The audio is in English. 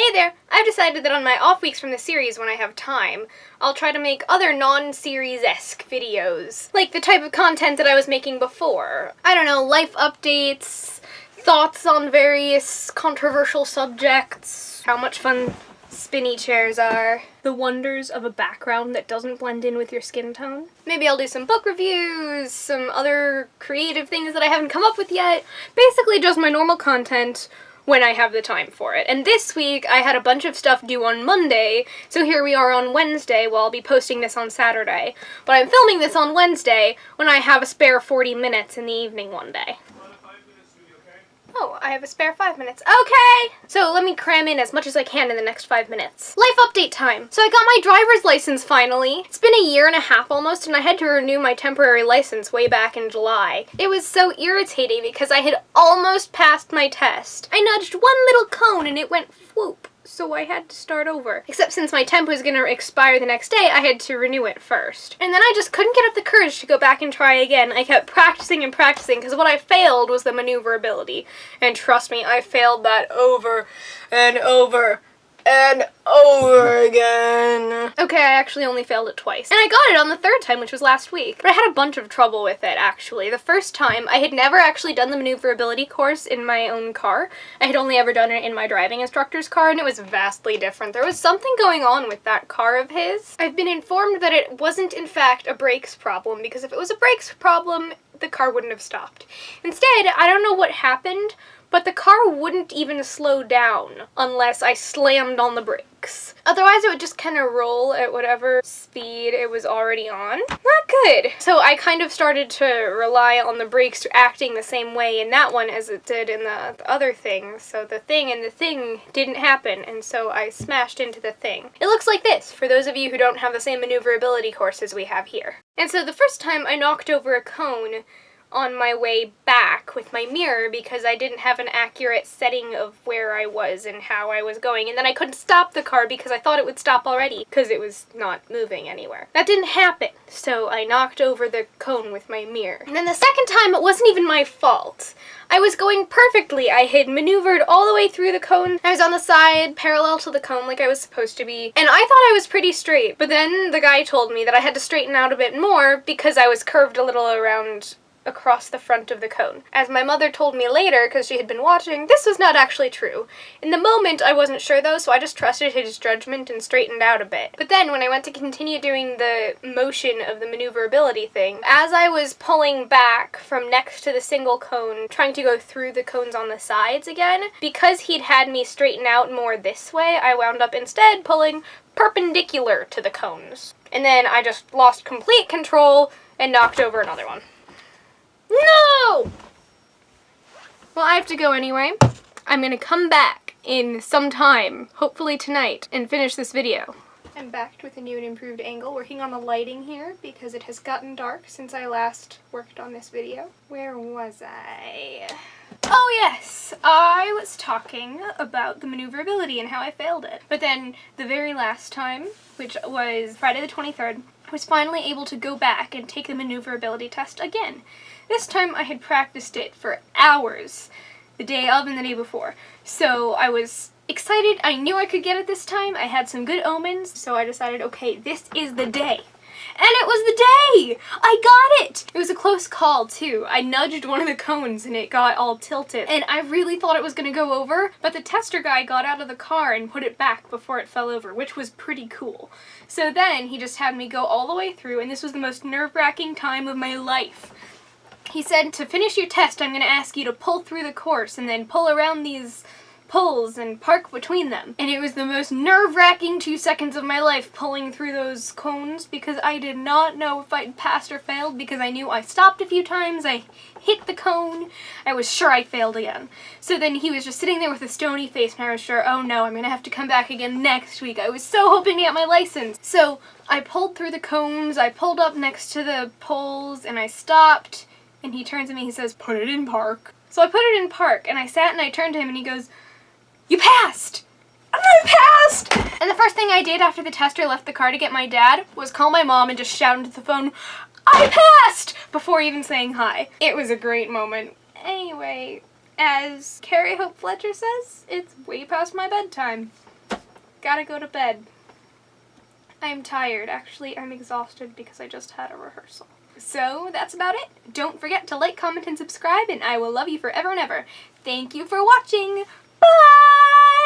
Hey there! I've decided that on my off weeks from the series when I have time, I'll try to make other non-series-esque videos. Like the type of content that I was making before. I don't know, life updates, thoughts on various controversial subjects, how much fun spinny chairs are, the wonders of a background that doesn't blend in with your skin tone. Maybe I'll do some book reviews, some other creative things that I haven't come up with yet. Basically just my normal content when I have the time for it. And this week I had a bunch of stuff due on Monday, so here we are on Wednesday. Well, I'll be posting this on Saturday. But I'm filming this on Wednesday when I have a spare 40 minutes in the evening one day. Oh, I have a spare 5 minutes. Okay! So let me cram in as much as I can in the next 5 minutes. Life update time! So I got my driver's license finally. It's been a year and a half almost, and I had to renew my temporary license way back in July. It was so irritating because I had almost passed my test. I nudged one little cone and it went whoop. So I had to start over. Except since my temp was gonna expire the next day, I had to renew it first. And then I just couldn't get up the courage to go back and try again. I kept practicing and practicing, because what I failed was the maneuverability. And trust me, I failed that over and over and over again. Okay, I actually only failed it twice. And I got it on the third time, which was last week. But I had a bunch of trouble with it, actually. The first time, I had never actually done the maneuverability course in my own car. I had only ever done it in my driving instructor's car, and it was vastly different. There was something going on with that car of his. I've been informed that it wasn't, in fact, a brakes problem, because if it was a brakes problem, the car wouldn't have stopped. Instead, I don't know what happened, but the car wouldn't even slow down unless I slammed on the brakes. Otherwise, it would just kind of roll at whatever speed it was already on. Not good. So I kind of started to rely on the brakes acting the same way in that one as it did in the other thing. So the thing and the thing didn't happen, and so I smashed into the thing. It looks like this, for those of you who don't have the same maneuverability courses we have here. And so the first time I knocked over a cone on my way back with my mirror because I didn't have an accurate setting of where I was and how I was going, and then I couldn't stop the car because I thought it would stop already because it was not moving anywhere. That didn't happen, so I knocked over the cone with my mirror. And then the second time, it wasn't even my fault. I was going perfectly. I had maneuvered all the way through the cone. I was on the side, parallel to the cone like I was supposed to be, and I thought I was pretty straight, but then the guy told me that I had to straighten out a bit more because I was curved a little around across the front of the cone. As my mother told me later, because she had been watching, this was not actually true. In the moment, I wasn't sure though, so I just trusted his judgment and straightened out a bit. But then, when I went to continue doing the motion of the maneuverability thing, as I was pulling back from next to the single cone, trying to go through the cones on the sides again, because he'd had me straighten out more this way, I wound up instead pulling perpendicular to the cones. And then I just lost complete control and knocked over another one. No! Well, I have to go anyway. I'm gonna come back in some time, hopefully tonight, and finish this video. I'm back with a new and improved angle, working on the lighting here because it has gotten dark since I last worked on this video. Where was I? Oh yes! I was talking about the maneuverability and how I failed it. But then the very last time, which was Friday the 23rd, I was finally able to go back and take the maneuverability test again. This time I had practiced it for hours, the day of and the day before. So I was excited, I knew I could get it this time, I had some good omens, so I decided, okay, this is the day. And it was the day! I got it! It was a close call, too. I nudged one of the cones and it got all tilted. And I really thought it was gonna go over, but the tester guy got out of the car and put it back before it fell over, which was pretty cool. So then he just had me go all the way through, and this was the most nerve-wracking time of my life. He said, to finish your test, I'm going to ask you to pull through the course and then pull around these poles and park between them. And it was the most nerve-wracking 2 seconds of my life pulling through those cones because I did not know if I'd passed or failed because I knew I stopped a few times, I hit the cone, I was sure I failed again. So then he was just sitting there with a stony face and I was sure, oh no, I'm going to have to come back again next week. I was so hoping to get my license. So I pulled through the cones, I pulled up next to the poles, and I stopped. And he turns to me, he says, put it in park. So I put it in park, and I sat and I turned to him and he goes, you passed! And I passed! And the first thing I did after the tester left the car to get my dad was call my mom and just shout into the phone, I passed! Before even saying hi. It was a great moment. Anyway, as Carrie Hope Fletcher says, it's way past my bedtime. Gotta go to bed. I'm tired. Actually, I'm exhausted because I just had a rehearsal. So that's about it. Don't forget to like, comment, and subscribe, and I will love you forever and ever. Thank you for watching. Bye!